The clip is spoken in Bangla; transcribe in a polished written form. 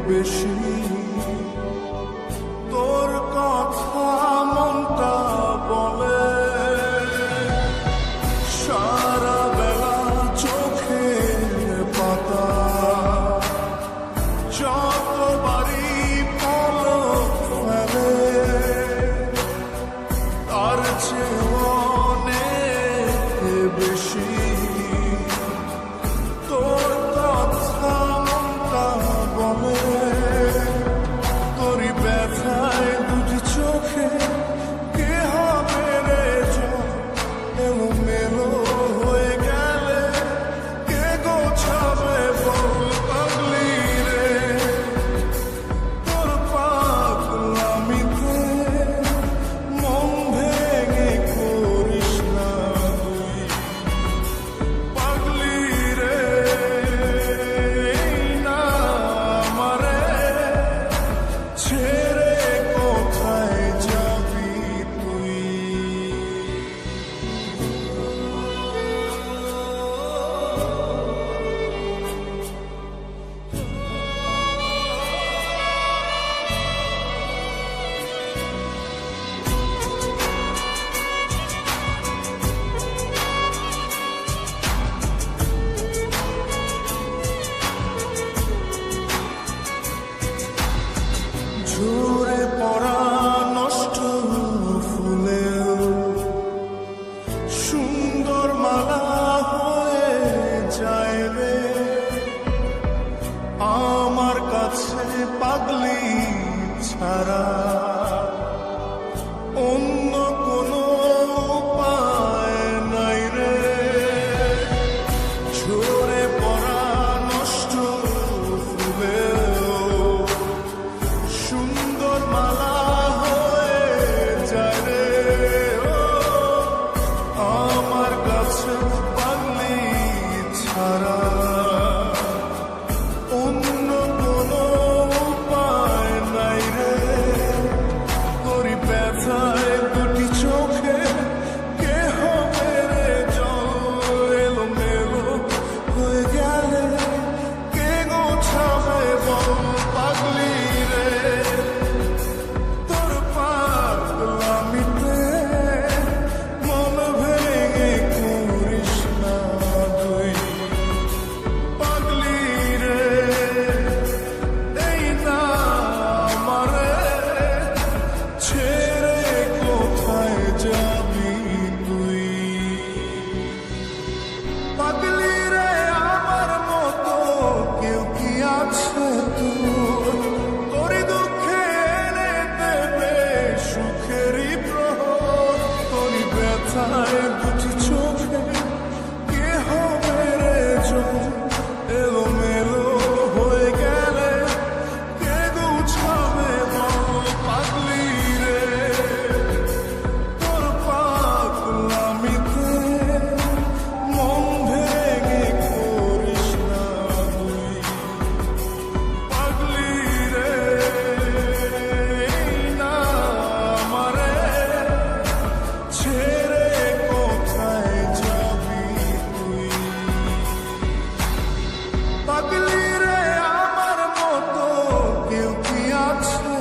বেশি তোর কথা মনটা বলে সারা বেলা চোখের পাতা যতবারই পলক ফেলে তার চেয়ে অনেক বেশি তোর কথা মনটা বলে তোরই ব্যথায় দুটি চোখে কে হবে রে এলো মেলো হয়ে গেলে কে গোছাবে বল পাগলি রে তোর পাগলামিতে মন ভেঙে করিস না তুই পাগলি রে না আমারে ছেড়ে কোথায় যাবি তুই ঝরে পড়া নষ্ট ফুলেও সুন্দর মালা হয়ে যায় রে আমার কাছে পাগলি ছাড়া অন্য কোনো উপায় নাই রে ঝরে পড়া নষ্ট ফুলেও সুন্দর মালা হয়ে যায় রে আমার কাছে পাগলি ছাড়া অন্য কোনো উপায় নাই রে তোরই ব্যথায় দুটি চোখে কে হবে রে জল এলো মেলো হয়ে গেলে কে গোছাবে বল পাগলি রে তোর পাগলামিতে মন ভেঙে করিস না তুই পাগলি রে এই না আমারে ছেড়ে কোথায় যাবি তুই পাগলি রে আমার মতো কেউ কি আছে তোর তোরই দুঃখে এনে দেবে সুখেরই প্রহর তোরই ব্যথায় দুটি চোখে কে হবে রে জল এলো মেলো হয়ে গেলে কে গুছাবে বল পাগলি রে তোর পাগলামিতে মন ভেঙে করিস না তুই পাগলি রে না আমারে ছেড়ে কোথায় যাবি তুই পাগলি রে আমার মতো কেউ কি আছে